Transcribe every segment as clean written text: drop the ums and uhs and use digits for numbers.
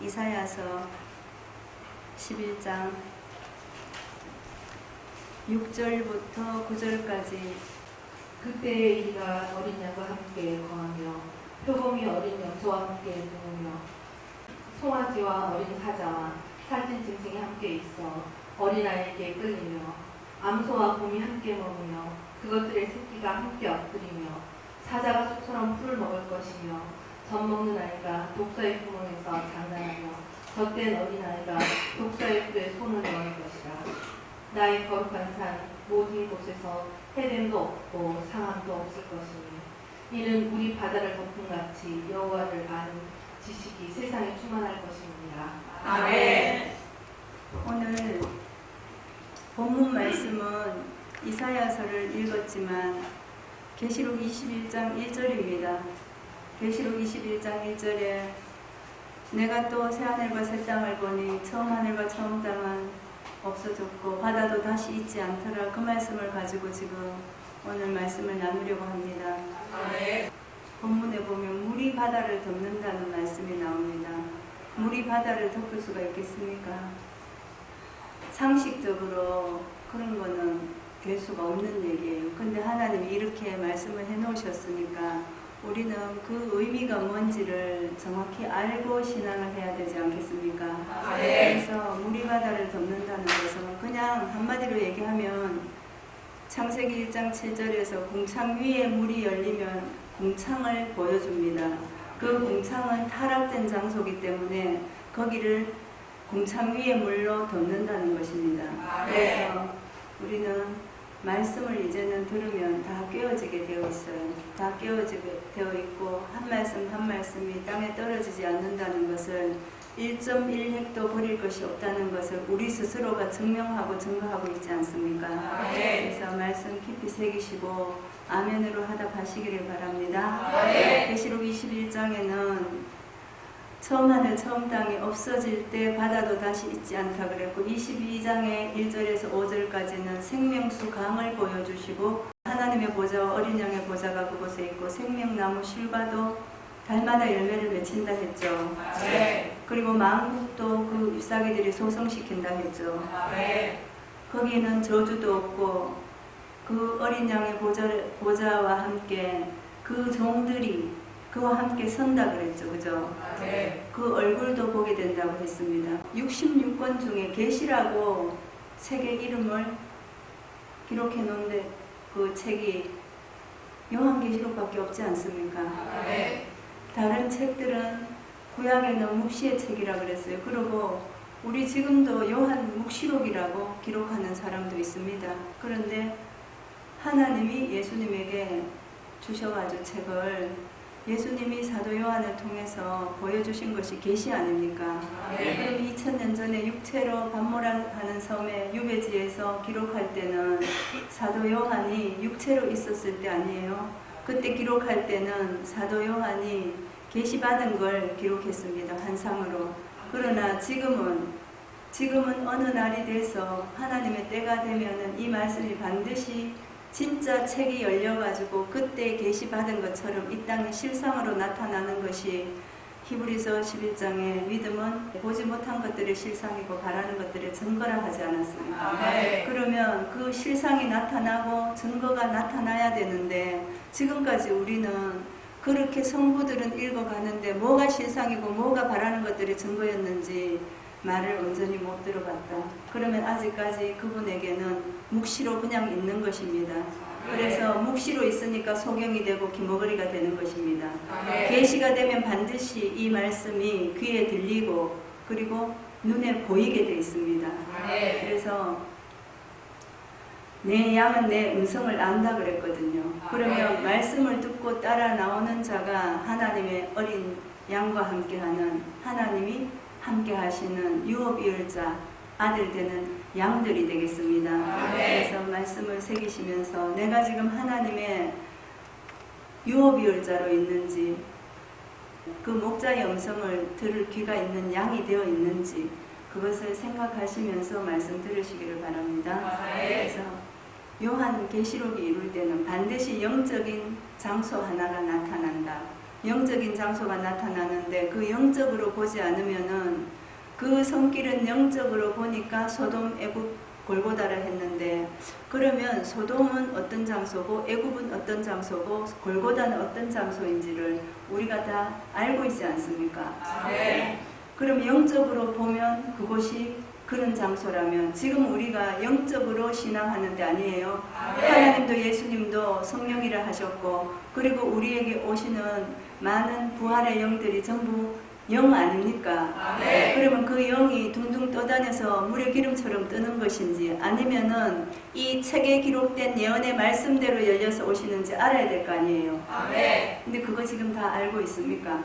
이사야서 11장 6절부터 9절까지. 그때에 이가 어린 양과 함께 거하며 표범이 어린 염소와 함께 누우며 송아지와 어린 사자와 살찐 짐승이 함께 있어 어린아이에게 끌리며 암소와 곰이 함께 먹으며 그것들의 새끼가 함께 엎드리며 사자가 소처럼 풀을 먹을 것이며 젖먹는 아이가 독사의 구멍에서 장난하며 젖된 어린아이가 독사의 뿔에 손을 넣을 것이라. 나의 거룩한 산 모든 곳에서 해됨도 없고 상함도 없을 것이니 이는 우리 바다를 덮음같이 여호와를 아는 지식이 세상에 충만할 것입니다. 아멘. 오늘 본문 말씀은 이사야서를 읽었지만 계시록 21장 1절입니다. 계시록 21장 1절에 내가 또 새하늘과 새 땅을 보니 처음 하늘과 처음 땅은 없어졌고 바다도 다시 있지 않더라. 그 말씀을 가지고 지금 오늘 말씀을 나누려고 합니다. 아멘. 본문에 보면 물이 바다를 덮는다는 말씀이 나옵니다. 물이 바다를 덮을 수가 있겠습니까? 상식적으로 그런 거는 될 수가 없는 얘기예요. 근데 하나님이 이렇게 말씀을 해 놓으셨으니까 우리는 그 의미가 뭔지를 정확히 알고 신앙을 해야 되지 않겠습니까? 그래서 물이 바다를 덮는다는 것은 그냥 한마디로 얘기하면 창세기 1장 7절에서 궁창 위에 물이 열리면 궁창을 보여줍니다. 그 궁창은 타락된 장소이기 때문에 거기를 궁창 위에 물로 덮는다는 것입니다. 그래서 우리는 말씀을 이제는 들으면 다 깨어지게 되어 있어요. 다 깨어지게 되어 있고 한 말씀 한 말씀이 땅에 떨어지지 않는다는 것을 1.1획도 버릴 것이 없다는 것을 우리 스스로가 증명하고 증거하고 있지 않습니까? 그래서 말씀 깊이 새기시고 아멘으로 하답하시기를 바랍니다. 계시록 21장에는 처음 하늘 처음 땅이 없어질 때 바다도 다시 있지 않다 그랬고 22장의 1절에서 5절까지는 생명수 강을 보여주시고 하나님의 보좌와 어린 양의 보좌가 그곳에 있고 생명나무 실과도 달마다 열매를 맺힌다 했죠. 그리고 만국도 그 잎사귀들이 소성시킨다 했죠. 거기는 저주도 없고 그 어린 양의 보좌와 함께 그 종들이 그와 함께 선다 그랬죠. 그죠? 그 얼굴도 보게 된다고 했습니다. 66권 중에 계시라고 책의 이름을 기록해 놓은데 그 책이 요한계시록밖에 없지 않습니까? 다른 책들은 구약에는 묵시의 책이라 그랬어요. 그리고 우리 지금도 요한 묵시록이라고 기록하는 사람도 있습니다. 그런데 하나님이 예수님에게 주셔가지고 책을 예수님이 사도 요한을 통해서 보여주신 것이 계시 아닙니까? 그럼 2000년 전에 육체로 반모라는 섬의 유배지에서 기록할 때는 사도 요한이 육체로 있었을 때 아니에요. 그때 기록할 때는 사도 요한이 계시받은 걸 기록했습니다. 환상으로. 그러나 지금은 어느 날이 돼서 하나님의 때가 되면은 이 말씀이 반드시 진짜 책이 열려가지고 그때 계시받은 것처럼 이 땅에 실상으로 나타나는 것이 히브리서 11장의 믿음은 보지 못한 것들의 실상이고 바라는 것들의 증거라 하지 않았습니까? 그러면 그 실상이 나타나고 증거가 나타나야 되는데 지금까지 우리는 그렇게 성부들은 읽어가는데 뭐가 실상이고 뭐가 바라는 것들의 증거였는지 말을 온전히 못 들어봤다. 그러면 아직까지 그분에게는 묵시로 그냥 있는 것입니다. 그래서 묵시로 있으니까 소경이 되고 기머거리가 되는 것입니다. 계시가 되면 반드시 이 말씀이 귀에 들리고 그리고 눈에 보이게 되어 있습니다. 그래서 내 양은 내 음성을 안다 그랬거든요. 그러면 말씀을 듣고 따라 나오는 자가 하나님의 어린 양과 함께하는 하나님이 함께 하시는 유업이을자 아들 되는 양들이 되겠습니다. 그래서 말씀을 새기시면서 내가 지금 하나님의 유업이을자로 있는지 그 목자의 음성을 들을 귀가 있는 양이 되어 있는지 그것을 생각하시면서 말씀 들으시기를 바랍니다. 그래서 요한 계시록이 이룰 때는 반드시 영적인 장소 하나가 나타난다. 영적인 장소가 나타나는데 그 영적으로 보지 않으면은 그 손길은 영적으로 보니까 소돔, 애굽, 골고다라 했는데 그러면 소돔은 어떤 장소고 애굽은 어떤 장소고 골고다는 어떤 장소인지를 우리가 다 알고 있지 않습니까? 아멘. 그럼 영적으로 보면 그곳이 그런 장소라면 지금 우리가 영적으로 신앙하는 데 아니에요? 아멘. 하나님도 예수님도 성령이라 하셨고 그리고 우리에게 오시는 많은 부활의 영들이 전부 영 아닙니까? 아멘. 그러면 그 영이 둥둥 떠다녀서 물의 기름처럼 뜨는 것인지 아니면은 이 책에 기록된 예언의 말씀대로 열려서 오시는지 알아야 될 거 아니에요? 아멘. 근데 그거 지금 다 알고 있습니까?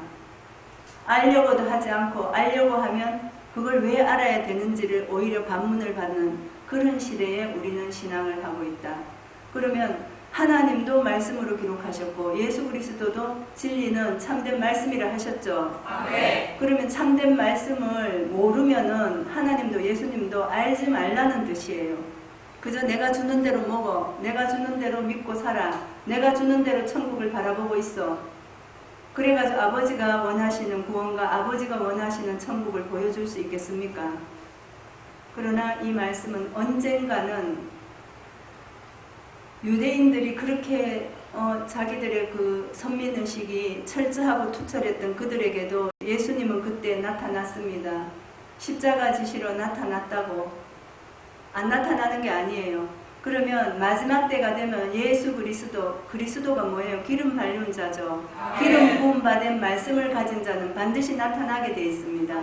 알려고도 하지 않고 알려고 하면 그걸 왜 알아야 되는지를 오히려 반문을 받는 그런 시대에 우리는 신앙을 하고 있다. 그러면 하나님도 말씀으로 기록하셨고 예수 그리스도도 진리는 참된 말씀이라 하셨죠. 아멘. 그러면 참된 말씀을 모르면은 하나님도 예수님도 알지 말라는 뜻이에요. 그저 내가 주는 대로 먹어, 내가 주는 대로 믿고 살아, 내가 주는 대로 천국을 바라보고 있어. 그래가지고 아버지가 원하시는 구원과 아버지가 원하시는 천국을 보여줄 수 있겠습니까? 그러나 이 말씀은 언젠가는 유대인들이 그렇게 자기들의 그 선민의식이 철저하고 투철했던 그들에게도 예수님은 그때 나타났습니다. 십자가 지시로 나타났다고. 안 나타나는 게 아니에요. 그러면 마지막 때가 되면 예수 그리스도가 뭐예요? 기름 발린 자죠. 기름 부음 받은 말씀을 가진 자는 반드시 나타나게 되어 있습니다.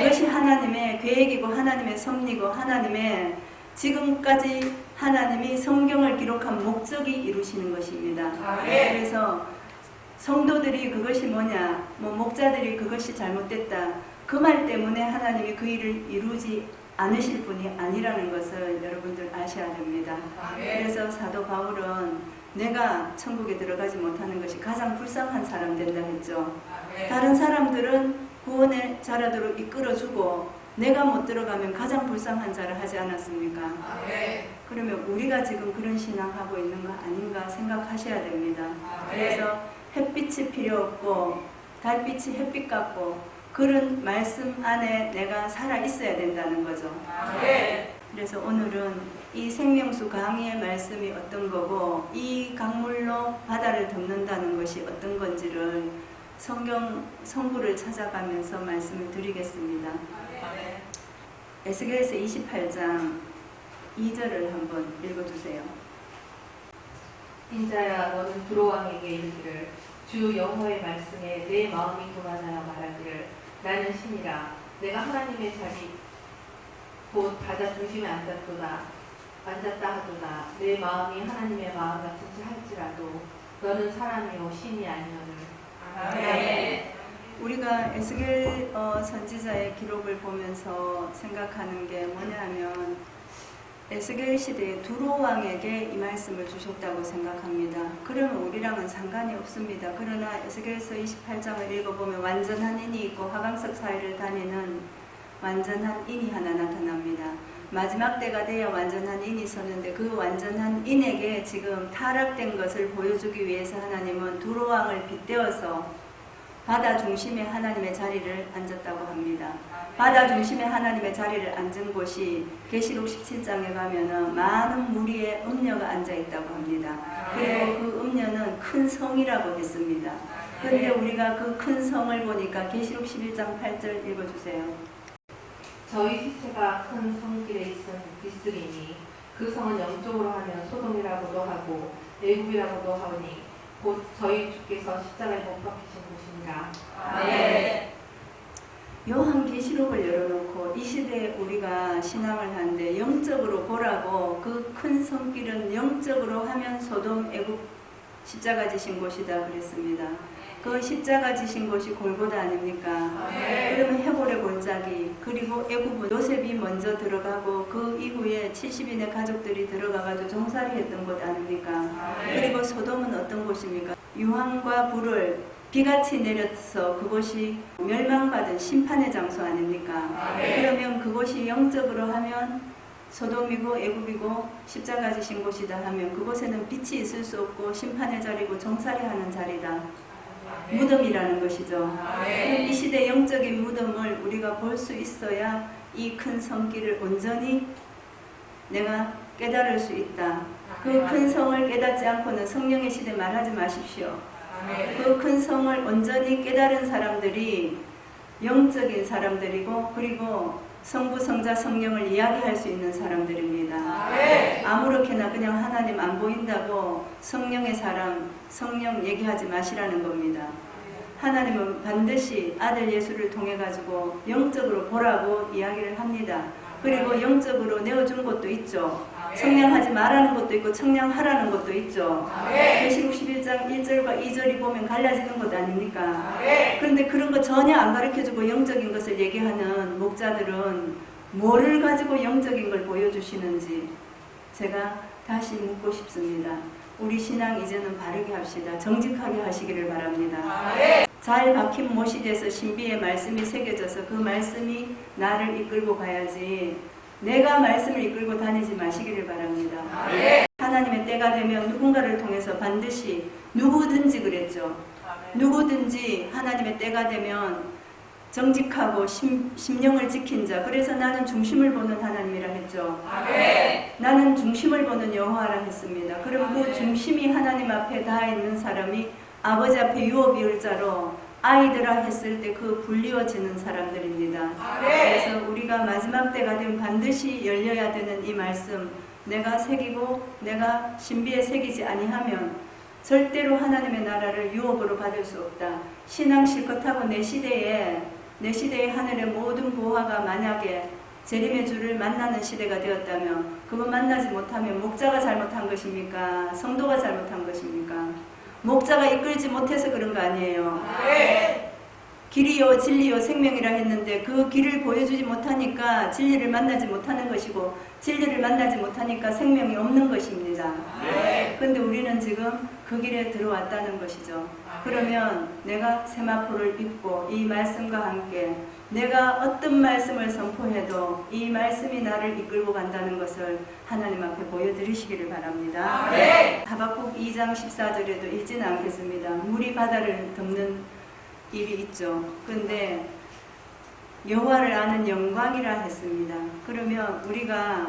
그것이 하나님의 계획이고 하나님의 섭리고 하나님의 지금까지 하나님이 성경을 기록한 목적이 이루시는 것입니다. 그래서 성도들이 그것이 뭐냐, 목자들이 그것이 잘못됐다. 그 말 때문에 하나님이 그 일을 이루지 않으실 분이 아니라는 것을 여러분들 아셔야 됩니다. 그래서 사도 바울은 내가 천국에 들어가지 못하는 것이 가장 불쌍한 사람 된다 했죠. 다른 사람들은 구원의 자라도록 이끌어주고 내가 못 들어가면 가장 불쌍한 자를 하지 않았습니까? 그러면 우리가 지금 그런 신앙하고 있는 거 아닌가 생각하셔야 됩니다. 그래서 햇빛이 필요 없고 달빛이 햇빛 같고 그런 말씀 안에 내가 살아 있어야 된다는 거죠. 그래서 오늘은 이 생명수 강의의 말씀이 어떤 거고 이 강물로 바다를 덮는다는 것이 어떤 건지를 성구를 찾아가면서 말씀을 드리겠습니다. 에스겔서 28장 2절을 한번 읽어주세요. 인자야 너는 두로왕에게 이르기를 주 여호와의 말씀에 내 마음이 교만하여 말하기를 나는 신이라 내가 하나님의 자리 곧 바다 중심에 앉았다 하도다 내 마음이 하나님의 마음 같은지 할지라도 너는 사람이요 신이 아니거늘. 우리가 에스겔 선지자의 기록을 보면서 생각하는 게 뭐냐면 에스겔 시대에 두로왕에게 이 말씀을 주셨다고 생각합니다. 그러면 우리랑은 상관이 없습니다. 그러나 에스겔서 28장을 읽어보면 완전한 인이 있고 하강석 사이를 다니는 완전한 인이 하나 나타납니다. 마지막 때가 돼야 완전한 인이 섰는데 그 완전한 인에게 지금 타락된 것을 보여주기 위해서 하나님은 두로왕을 빗대어서 바다 중심에 하나님의 자리를 앉았다고 합니다. 바다 중심에 하나님의 자리를 앉은 곳이 계시록 17장에 가면은 많은 무리의 음녀가 앉아 있다고 합니다. 그리고 그 음녀는 큰 성이라고 했습니다. 그런데 우리가 그 큰 성을 보니까 계시록 11장 8절 읽어주세요. 저희 시체가 큰 성길에 있으리니 그 성은 영적으로 하면 소돔이라고도 하고 애굽이라고도 하오니 곧 저희 주께서 십자가에 못 박히신 곳입니다. 요한계시록을 열어놓고 이 시대에 우리가 신앙을 하는데 영적으로 보라고 그 큰 성길은 영적으로 하면 소돔 애굽 십자가 지신 곳이다 그랬습니다. 그 십자가 지신 곳이 골고다 아닙니까? 그러면 해골의 골짜기 그리고 애굽은 요셉이 먼저 들어가고 그 이후에 70인의 가족들이 들어가가지고 종살이 했던 곳 아닙니까? 그리고 소돔은 어떤 곳입니까? 유황과 불을 비같이 내려서 그곳이 멸망받은 심판의 장소 아닙니까? 그러면 그곳이 영적으로 하면 소돔이고 애굽이고 십자가 지신 곳이다 하면 그곳에는 빛이 있을 수 없고 심판의 자리고 종살이하는 자리다. 무덤이라는 것이죠. 아멘. 이 시대 영적인 무덤을 우리가 볼 수 있어야 이 큰 성길을 온전히 내가 깨달을 수 있다. 그 큰 성을 깨닫지 않고는 성령의 시대 말하지 마십시오. 그 큰 성을 온전히 깨달은 사람들이 영적인 사람들이고 그리고 성부, 성자, 성령을 이야기할 수 있는 사람들입니다. 아무렇게나 그냥 하나님 안 보인다고 성령의 사람, 성령 얘기하지 마시라는 겁니다. 하나님은 반드시 아들 예수를 통해 가지고 영적으로 보라고 이야기를 합니다. 그리고 영적으로 내어준 것도 있죠. 청량하지 말라는 것도 있고 청량하라는 것도 있죠. 계시록 11장 1절과 2절이 보면 갈라지는 것 아닙니까? 그런데 그런 거 전혀 안 가르쳐주고 영적인 것을 얘기하는 목자들은 뭐를 가지고 영적인 걸 보여주시는지 제가 다시 묻고 싶습니다. 우리 신앙 이제는 바르게 합시다. 정직하게 하시기를 바랍니다. 잘 박힌 못이돼서 신비의 말씀이 새겨져서 그 말씀이 나를 이끌고 가야지 내가 말씀을 이끌고 다니지 마시기를 바랍니다. 하나님의 때가 되면 누군가를 통해서 반드시 누구든지 그랬죠. 누구든지 하나님의 때가 되면 정직하고 심령을 지킨 자, 그래서 나는 중심을 보는 하나님이라 했죠. 나는 중심을 보는 여호와라 했습니다. 그럼 그 중심이 하나님 앞에 닿아 있는 사람이 아버지 앞에 유업이을자로 아이들아 했을 때 그 불리워지는 사람들입니다. 그래서 우리가 마지막 때가 되면 반드시 열려야 되는 이 말씀, 내가 새기고 내가 신비에 새기지 아니하면 절대로 하나님의 나라를 유업으로 받을 수 없다. 신앙 실컷하고 내 시대의 하늘의 모든 보화가 만약에 재림의 주를 만나는 시대가 되었다면 그거 만나지 못하면 목자가 잘못한 것입니까? 성도가 잘못한 것입니까? 목자가 이끌지 못해서 그런 거 아니에요. 길이요 진리요 생명이라 했는데 그 길을 보여주지 못하니까 진리를 만나지 못하는 것이고 진리를 만나지 못하니까 생명이 없는 것입니다. 그런데 우리는 지금 그 길에 들어왔다는 것이죠. 그러면 내가 세마포를 입고 이 말씀과 함께 내가 어떤 말씀을 선포해도 이 말씀이 나를 이끌고 간다는 것을 하나님 앞에 보여드리시기를 바랍니다. 하박국 2장 14절에도 읽지는 않겠습니다. 물이 바다를 덮는 일이 있죠. 근데 여호와를 아는 영광이라 했습니다. 그러면 우리가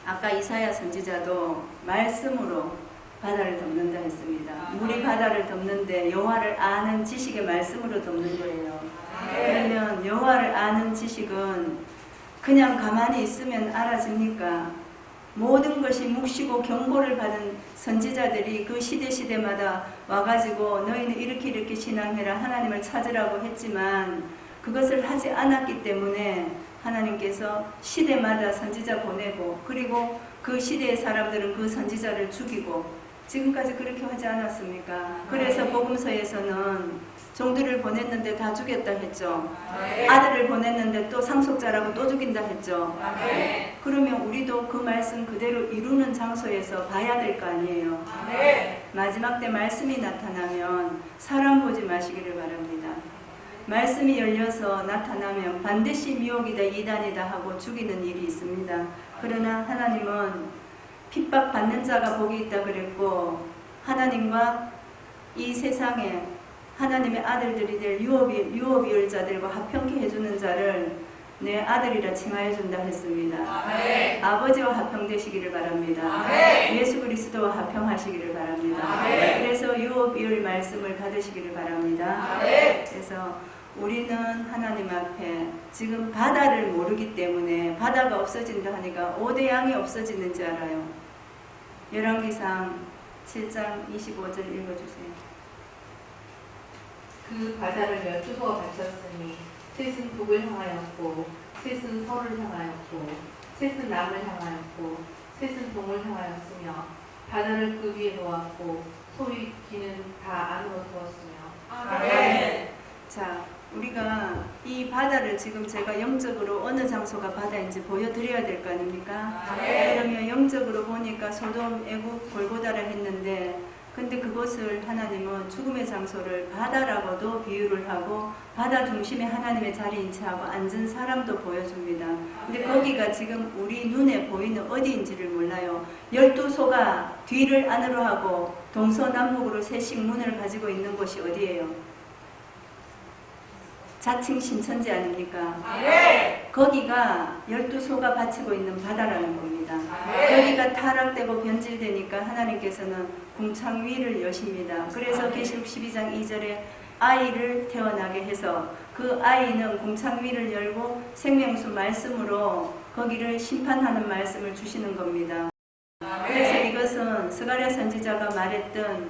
아까 이사야 선지자도 말씀으로 바다를 덮는다 했습니다. 물이 바다를 덮는데 여호와를 아는 지식의 말씀으로 덮는 거예요. 그러면 여호와를 아는 지식은 그냥 가만히 있으면 알아집니까? 모든 것이 묵시고 경고를 받은 선지자들이 그 시대마다 와가지고 너희는 이렇게 신앙해라 하나님을 찾으라고 했지만 그것을 하지 않았기 때문에 하나님께서 시대마다 선지자 보내고 그리고 그 시대의 사람들은 그 선지자를 죽이고 지금까지 그렇게 하지 않았습니까? 그래서 복음서에서는 종들을 보냈는데 다 죽였다 했죠. 아들을 보냈는데 또 상속자라고 또 죽인다 했죠. 그러면 우리도 그 말씀 그대로 이루는 장소에서 봐야 될 거 아니에요. 마지막 때 말씀이 나타나면 사람 보지 마시기를 바랍니다. 말씀이 열려서 나타나면 반드시 미혹이다 이단이다 하고 죽이는 일이 있습니다. 그러나 하나님은 핍박받는 자가 복이 있다 그랬고 하나님과 이 세상에 하나님의 아들들이 될 유업이을 자들과 합평케 해주는 자를 내 아들이라 칭하여 준다 했습니다. 아버지와 합평되시기를 바랍니다. 예수 그리스도와 합평하시기를 바랍니다. 그래서 유업이을 말씀을 받으시기를 바랍니다. 그래서 우리는 하나님 앞에 지금 바다를 모르기 때문에 바다가 없어진다 하니까 5대 양이 없어지는지 알아요. 열왕기상 7장 25절 읽어주세요. 그 바다를 12소가 바쳤으니 셋은 북을 향하였고 셋은 서를 향하였고 셋은 남을 향하였고 셋은 동을 향하였으며 바다를 그 위에 놓았고 소위 기는 다 안으로 두었으며. 자, 우리가 이 바다를 지금 제가 영적으로 어느 장소가 바다인지 보여드려야 될 거 아닙니까? 그러면 영적으로 보니까 소돔, 애국, 골고다를 했는데 근데 그것을 하나님은 죽음의 장소를 바다라고도 비유를 하고 바다 중심에 하나님의 자리인 채하고 앉은 사람도 보여줍니다. 근데 거기가 지금 우리 눈에 보이는 어디인지를 몰라요. 12소가 뒤를 안으로 하고 동서남북으로 세씩 문을 가지고 있는 곳이 어디예요? 자칭 신천지 아닙니까? 거기가 12소가 바치고 있는 바다라는 겁니다. 여기가 타락되고 변질되니까 하나님께서는 궁창 위를 여십니다. 그래서 계시록 12장 2절에 아이를 태어나게 해서 그 아이는 궁창 위를 열고 생명수 말씀으로 거기를 심판하는 말씀을 주시는 겁니다. 그래서 이것은 스가랴 선지자가 말했던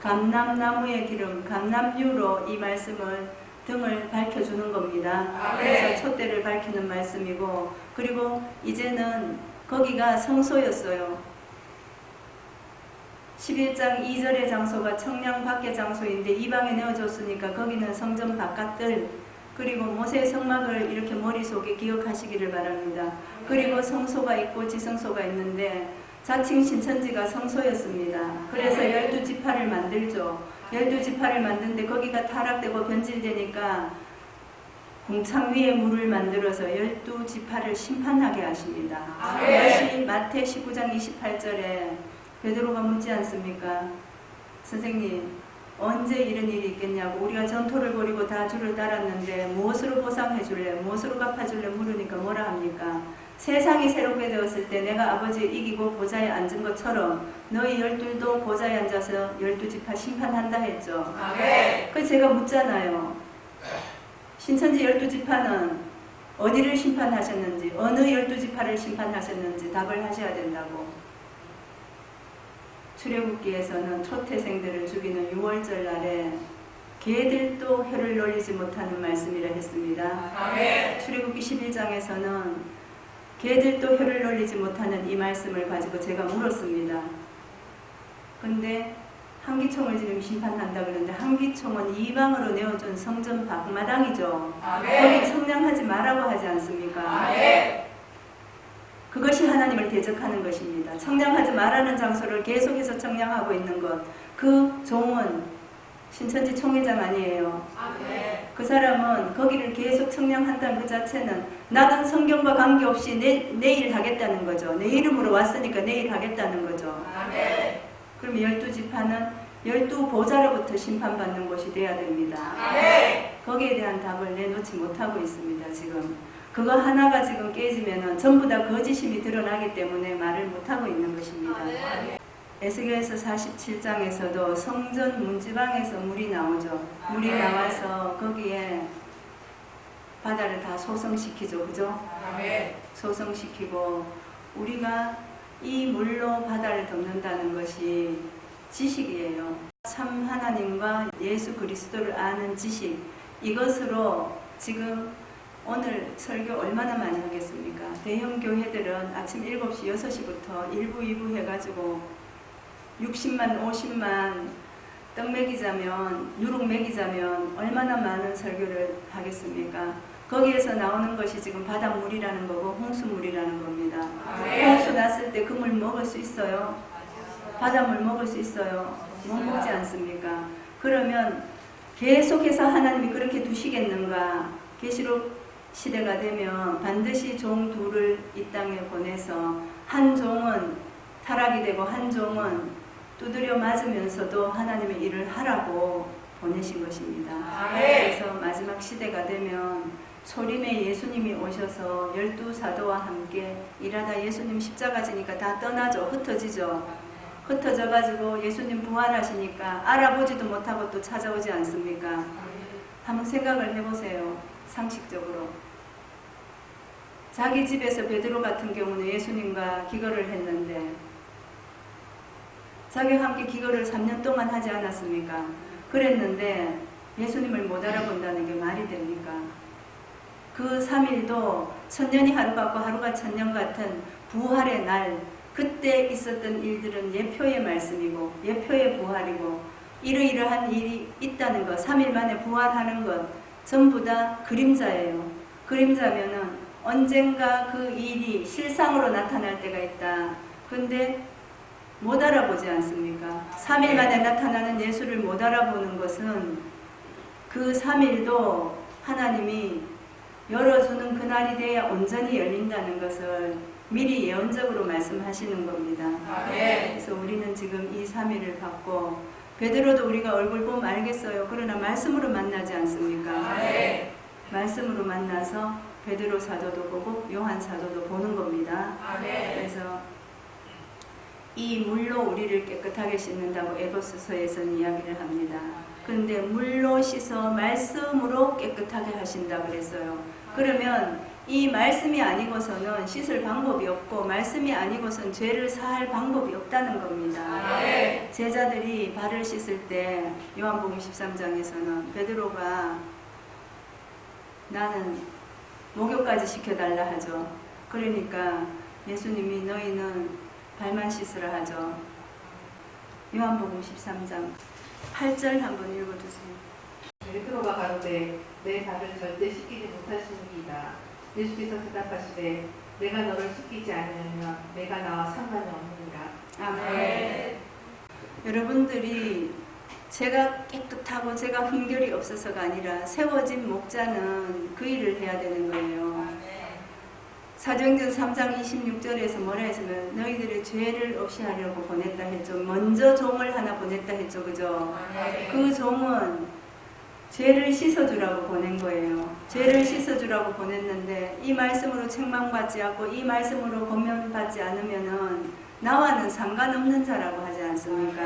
감람나무의 기름, 감람유로 이 말씀을 등을 밝혀주는 겁니다. 그래서 촛대를 밝히는 말씀이고, 그리고 이제는 거기가 성소였어요. 11장 2절의 장소가 청량 밖의 장소인데 이방에 내어줬으니까 거기는 성전 바깥들, 그리고 모세의 성막을 이렇게 머릿속에 기억하시기를 바랍니다. 그리고 성소가 있고 지성소가 있는데 자칭 신천지가 성소였습니다. 그래서 12지파를 만들죠. 12지파를 만드는데 거기가 타락되고 변질되니까 궁창 위에 물을 만들어서 12지파를 심판하게 하십니다. 그것이 마태 19장 28절에 베드로가 묻지 않습니까? 선생님, 언제 이런 일이 있겠냐고. 우리가 전토를 벌이고 다 주를 따랐는데 무엇으로 보상해 줄래? 무엇으로 갚아 줄래? 물으니까 뭐라 합니까? 세상이 새롭게 되었을 때 내가 아버지를 이기고 보좌에 앉은 것처럼 너희 12도 보좌에 앉아서 12지파 심판한다 했죠. 그래서 제가 묻잖아요. 신천지 12지파는 어디를 심판하셨는지, 어느 12지파를 심판하셨는지 답을 하셔야 된다고. 출애굽기에서는 초태생들을 죽이는 6월절 날에 개들도 혀를 놀리지 못하는 말씀이라 했습니다. 출애굽기 11장에서는 개들도 혀를 놀리지 못하는 이 말씀을 가지고 제가 물었습니다. 근데 한기총을 지금 심판한다 그러는데 한기총은 이방으로 내어준 성전 밖마당이죠. 거기 청량하지 말라고 하지 않습니까? 그것이 하나님을 대적하는 것입니다. 청량하지 말라는 장소를 계속해서 청량하고 있는 것. 그 종은 신천지 총회장 아니에요. 그 사람은 거기를 계속 청량한다는 그 자체는 나는 성경과 관계없이 내일 하겠다는 거죠. 내 이름으로 왔으니까 내일 하겠다는 거죠. 그럼 12지파는 12보좌로부터 심판받는 곳이 돼야 됩니다. 거기에 대한 답을 내놓지 못하고 있습니다. 지금 그거 하나가 지금 깨지면 전부 다 거짓임이 드러나기 때문에 말을 못하고 있는 것입니다. 에스겔서 47장에서도 성전 문지방에서 물이 나오죠. 물이 나와서 거기에 바다를 다 소성시키죠. 그죠? 소성시키고 우리가 이 물로 바다를 덮는다는 것이 지식이에요. 참 하나님과 예수 그리스도를 아는 지식, 이것으로 지금 오늘 설교 얼마나 많이 하겠습니까? 대형 교회들은 아침 7시, 6시부터 1부, 2부 해가지고 60만, 50만 떡 먹이자면, 누룩 먹이자면 얼마나 많은 설교를 하겠습니까? 거기에서 나오는 것이 지금 바닷물이라는 거고 홍수물이라는 겁니다. 홍수 났을 때 그 물 먹을 수 있어요? 바닷물 먹을 수 있어요? 못 먹지 않습니까? 그러면 계속해서 하나님이 그렇게 두시겠는가? 계시록 시대가 되면 반드시 종 둘을 이 땅에 보내서 한 종은 타락이 되고 한 종은 두드려 맞으면서도 하나님의 일을 하라고 보내신 것입니다. 그래서 마지막 시대가 되면 초림에 예수님이 오셔서 12사도와 함께 일하다 예수님 십자가 지니까 다 떠나죠. 흩어지죠. 흩어져 가지고 예수님 부활하시니까 알아보지도 못하고 또 찾아오지 않습니까? 한번 생각을 해보세요. 상식적으로. 자기 집에서 베드로 같은 경우는 예수님과 기거를 했는데 자기와 함께 기거를 3년 동안 하지 않았습니까? 그랬는데 예수님을 못 알아본다는 게 말이 됩니까? 그 3일도 천년이 하루 같고 하루가 천년 같은 부활의 날, 그때 있었던 일들은 예표의 말씀이고 예표의 부활이고 이러이러한 일이 있다는 것, 3일 만에 부활하는 것 전부 다 그림자예요. 그림자면은 언젠가 그 일이 실상으로 나타날 때가 있다. 근데 못 알아보지 않습니까? 3일 만에 나타나는 예수를 못 알아보는 것은 그 3일도 하나님이 열어주는 그날이 돼야 온전히 열린다는 것을 미리 예언적으로 말씀하시는 겁니다. 그래서 우리는 지금 이 3일을 받고 베드로도 우리가 얼굴 보면 알겠어요. 그러나 말씀으로 만나지 않습니까? 말씀으로 만나서 베드로 사도도 보고 요한 사도도 보는 겁니다. 그래서 이 물로 우리를 깨끗하게 씻는다고 에베소서에서는 이야기를 합니다. 그런데 물로 씻어 말씀으로 깨끗하게 하신다 그랬어요. 그러면 이 말씀이 아니고서는 씻을 방법이 없고 말씀이 아니고서는 죄를 사할 방법이 없다는 겁니다. 제자들이 발을 씻을 때 요한복음 13장에서는 베드로가 나는 목욕까지 시켜달라 하죠. 그러니까 예수님이 너희는 발만 씻으라 하죠. 요한복음 13장 8절 한번 읽어주세요. 베드로가 가로되 내 발을 절대 씻기지 못하시니이다. 예수께서 대답하시되 내가 너를 씻기지 않으면 내가 나와 상관이 없느니라. 아멘. 여러분들이 제가 깨끗하고 제가 흠결이 없어서가 아니라 세워진 목자는 그 일을 해야 되는 거예요. 사도행전 3장 26절에서 뭐라 했으면 너희들의 죄를 없이 하려고 보냈다 했죠. 먼저 종을 하나 보냈다 했죠. 그죠? 그 종은 죄를 씻어주라고 보낸 거예요. 죄를 씻어주라고 보냈는데 이 말씀으로 책망받지 않고 이 말씀으로 권면받지 않으면은 나와는 상관없는 자라고 하지 않습니까?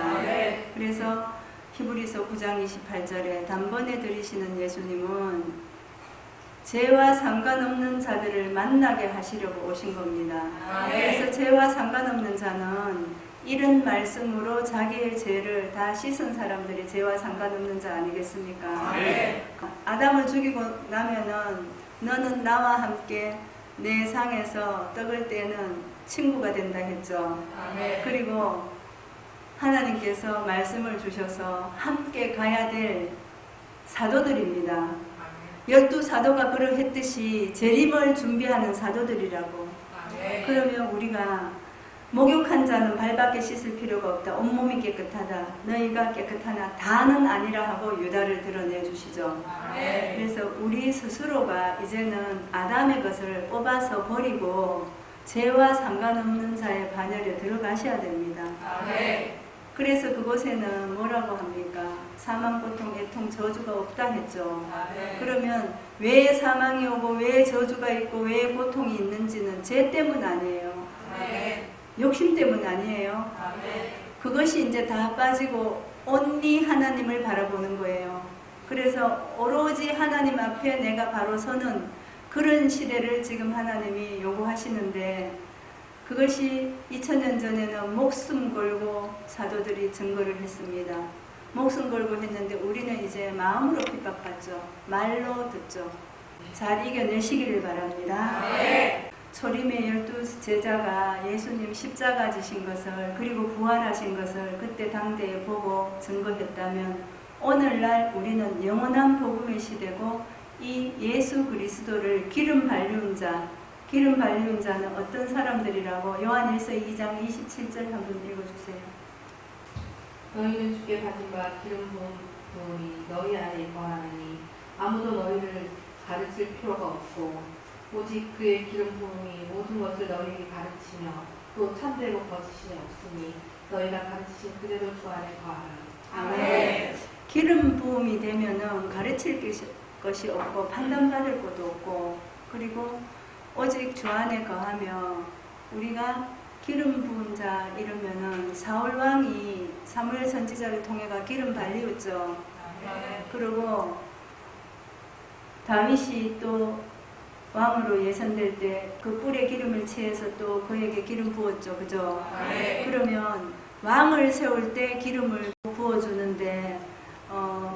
그래서 히브리서 9장 28절에 단번에 들이시는 예수님은 죄와 상관없는 자들을 만나게 하시려고 오신 겁니다. 그래서 죄와 상관없는 자는 이런 말씀으로 자기의 죄를 다 씻은 사람들이 죄와 상관없는 자 아니겠습니까? 아담을 죽이고 나면은 너는 나와 함께 내 상에서 떡을 떼는 친구가 된다 했죠. 그리고 하나님께서 말씀을 주셔서 함께 가야 될 사도들입니다. 12사도가 그러했듯이 재림을 준비하는 사도들이라고. 그러면 우리가 목욕한 자는 발밖에 씻을 필요가 없다. 온몸이 깨끗하다. 너희가 깨끗하나 다는 아니라 하고 유다를 드러내 주시죠. 그래서 우리 스스로가 이제는 아담의 것을 뽑아서 버리고 죄와 상관없는 자의 반열에 들어가셔야 됩니다. 그래서 그곳에는 뭐라고 합니까? 사망, 고통, 애통, 저주가 없다 했죠. 그러면 왜 사망이 오고 왜 저주가 있고 왜 고통이 있는지는 죄 때문 아니에요. 욕심 때문 아니에요. 그것이 이제 다 빠지고 온리 하나님을 바라보는 거예요. 그래서 오로지 하나님 앞에 내가 바로 서는 그런 시대를 지금 하나님이 요구하시는데 그것이 2000년 전에는 목숨 걸고 사도들이 증거를 했습니다. 목숨 걸고 했는데 우리는 이제 마음으로 핍박받죠. 말로 듣죠. 잘 이겨내시기를 바랍니다. 초림의 12제자가 예수님 십자가 지신 것을 그리고 부활하신 것을 그때 당대에 보고 증거했다면 오늘날 우리는 영원한 복음의 시대고 이 예수 그리스도를 기름 발리운 자는 어떤 사람들이라고 요한일서 2장 27절 한번 읽어주세요. 너희는 주께 받은 바 기름 부음이 너희 안에 거하느니 아무도 너희를 가르칠 필요가 없고 오직 그의 기름 부음이 모든 것을 너희에게 가르치며 또 참되고 거짓이 없으니 너희가 가르치신 그대로 주 안에 거하라. 아멘. 기름 부음이 되면은 가르칠 것이 없고 판단받을 것도 없고 그리고 오직 주 안에 거하며 우리가 기름 부은 자 이러면은 사울 왕이 사무엘 선지자를 통해가 기름 발리웠죠. 그리고 다윗이 또 왕으로 예선될 때 그 뿔에 기름을 취해서 또 그에게 기름 부었죠. 그죠? 그러면 왕을 세울 때 기름을 부어주는데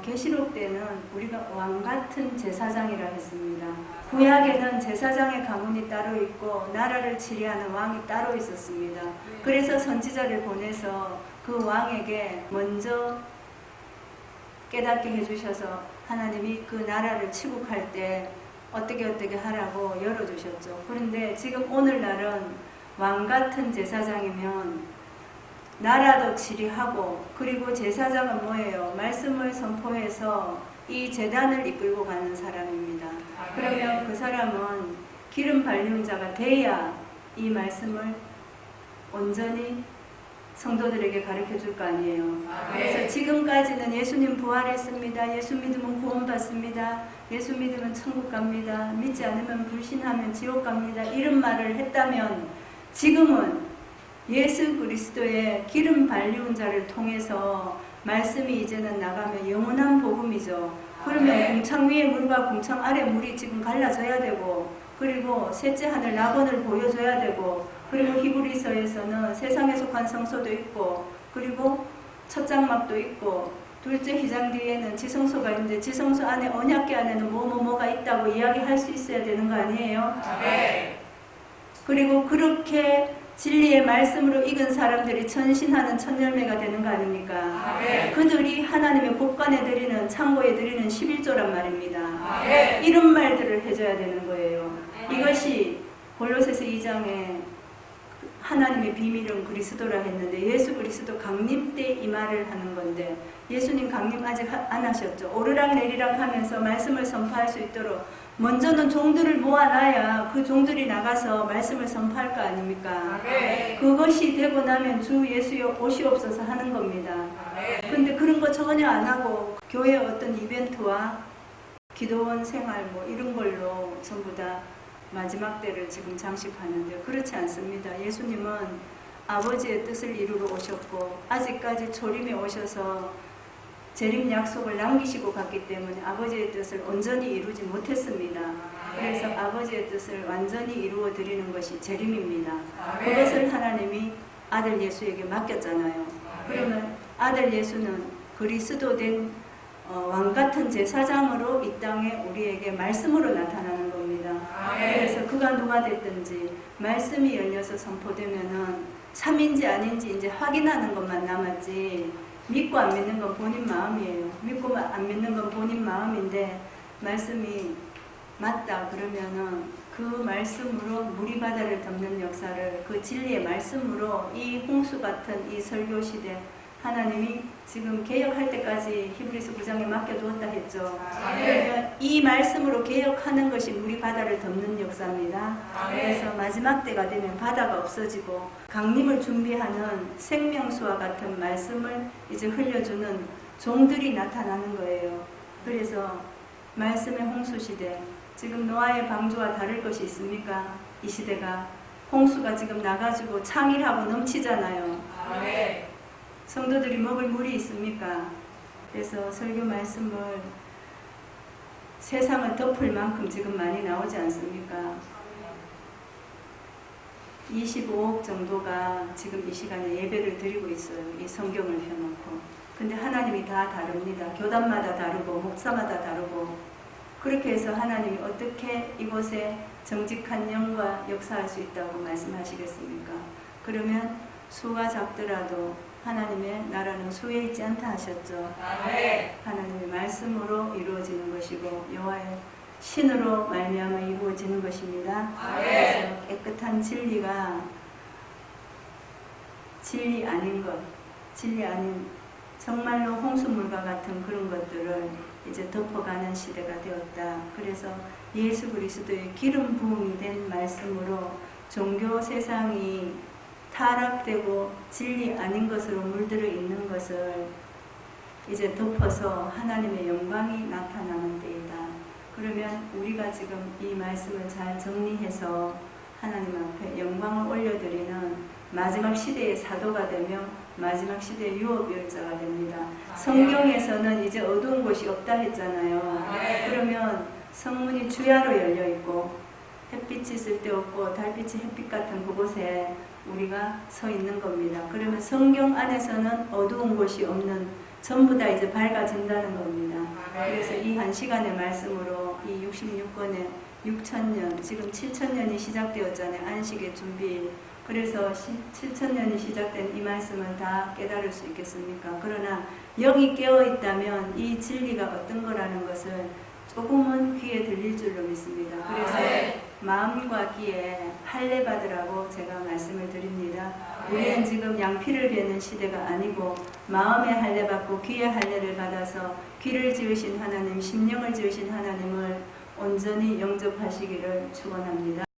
계시록 때는 우리가 왕 같은 제사장이라 했습니다. 구약에는 제사장의 가문이 따로 있고 나라를 치리하는 왕이 따로 있었습니다. 그래서 선지자를 보내서 그 왕에게 먼저 깨닫게 해주셔서 하나님이 그 나라를 치국할 때 어떻게 하라고 열어주셨죠. 그런데 지금 오늘날은 왕 같은 제사장이면 나라도 치리하고, 그리고 제사장은 뭐예요? 말씀을 선포해서 이 제단을 이끌고 가는 사람입니다. 그러면 그 사람은 기름 발리운 자가 돼야 이 말씀을 온전히 성도들에게 가르쳐 줄 거 아니에요. 그래서 지금까지는 예수님 부활했습니다. 예수 믿으면 구원받습니다. 예수 믿으면 천국 갑니다. 믿지 않으면 불신하면 지옥 갑니다. 이런 말을 했다면, 지금은 예수 그리스도의 기름 발리운 자를 통해서 말씀이 이제는 나가면 영원한 복음이죠. 그러면 궁창 위의 물과 궁창 아래 물이 지금 갈라져야 되고, 그리고 셋째 하늘 낙원을 보여줘야 되고, 그리고 히브리서에서는 세상에 속한 성소도 있고, 그리고 첫 장막도 있고, 둘째 휘장 뒤에는 지성소가 있는데 지성소 안에 언약궤 안에는 뭐가 있다고 이야기할 수 있어야 되는 거 아니에요? 그리고 그렇게 진리의 말씀으로 익은 사람들이 천신하는 천열매가 되는 거 아닙니까? 그들이 하나님의 곳간에 드리는, 창고에 드리는 11조란 말입니다. 이런 말들을 해줘야 되는 거예요. 이것이 골로새서 2장에 하나님의 비밀은 그리스도라 했는데, 예수 그리스도 강림 때 이 말을 하는 건데, 예수님 강림 아직 안 하셨죠. 오르락 내리락 하면서 말씀을 선포할 수 있도록 먼저는 종들을 모아놔야 그 종들이 나가서 말씀을 선포할 거 아닙니까? 그것이 되고 나면 주 예수여 오시옵소서 하는 겁니다. 근데 그런 거 전혀 안 하고 교회 어떤 이벤트와 기도원 생활 뭐 이런 걸로 전부 다 마지막 때를 지금 장식하는데, 그렇지 않습니다. 예수님은 아버지의 뜻을 이루러 오셨고, 아직까지 초림에 오셔서 재림 약속을 남기시고 갔기 때문에 아버지의 뜻을 온전히 이루지 못했습니다. 그래서 아버지의 뜻을 완전히 이루어 드리는 것이 재림입니다. 그것을 하나님이 아들 예수에게 맡겼잖아요. 그러면 아들 예수는 그리스도 된 왕같은 제사장으로 이 땅에 우리에게 말씀으로 나타나는 겁니다. 그래서 그가 누가 됐든지 말씀이 열려서 선포되면은 참인지 아닌지 이제 확인하는 것만 남았지, 믿고 안 믿는 건 본인 마음이에요. 믿고 안 믿는 건 본인 마음인데, 말씀이 맞다 그러면은 그 말씀으로 물이 바다를 덮는 역사를, 그 진리의 말씀으로 이 홍수 같은 이 설교 시대, 하나님이 지금 개혁할 때까지 히브리서 9장에 맡겨두었다 했죠. 그러면 이 말씀으로 개혁하는 것이 물이 바다를 덮는 역사입니다. 그래서 마지막 때가 되면 바다가 없어지고 강림을 준비하는 생명수와 같은 말씀을 이제 흘려주는 종들이 나타나는 거예요. 그래서 말씀의 홍수 시대, 지금 노아의 방주와 다를 것이 있습니까? 이 시대가 홍수가 지금 나가지고 창일하고 넘치잖아요. 성도들이 먹을 물이 있습니까? 그래서 설교 말씀을 세상을 덮을 만큼 지금 많이 나오지 않습니까? 25억 정도가 지금 이 시간에 예배를 드리고 있어요. 이 성경을 펴놓고. 근데 하나님이 다 다릅니다. 교단마다 다르고 목사마다 다르고, 그렇게 해서 하나님이 어떻게 이곳에 정직한 영과 역사할 수 있다고 말씀하시겠습니까? 그러면 수가 작더라도 하나님의 나라는 수에 있지 않다 하셨죠. 하나님의 말씀으로 이루어지는 것이고 여호와의 신으로 말미암아 이루어지는 것입니다. 그래서 깨끗한 진리가 진리 아닌 것, 진리 아닌 정말로 홍수물과 같은 그런 것들을 이제 덮어가는 시대가 되었다. 그래서 예수 그리스도의 기름 부음이 된 말씀으로 종교 세상이 타락되고 진리 아닌 것으로 물들어 있는 것을 이제 덮어서 하나님의 영광이 나타나는 때이다. 그러면 우리가 지금 이 말씀을 잘 정리해서 하나님 앞에 영광을 올려드리는 마지막 시대의 사도가 되며 마지막 시대의 유업열자가 됩니다. 성경에서는 이제 어두운 곳이 없다 했잖아요. 그러면 성문이 주야로 열려 있고 햇빛이 쓸데없고 달빛이 햇빛 같은 그곳에 우리가 서 있는 겁니다. 그러면 성경 안에서는 어두운 곳이 없는, 전부 다 이제 밝아진다는 겁니다. 그래서 이 한 시간의 말씀으로 이 66권의 6,000년, 지금 7,000년이 시작되었잖아요. 안식의 준비일. 그래서 7,000년이 시작된 이 말씀을 다 깨달을 수 있겠습니까? 그러나 영이 깨어있다면 이 진리가 어떤 거라는 것을 조금은 귀에 들릴 줄로 믿습니다. 그래서 마음과 귀에 할례 받으라고 제가 말씀을 드립니다. 우리는 지금 양피를 베는 시대가 아니고 마음의 할례 받고 귀의 할례를 받아서 귀를 지으신 하나님, 심령을 지으신 하나님을 온전히 영접하시기를 축원합니다.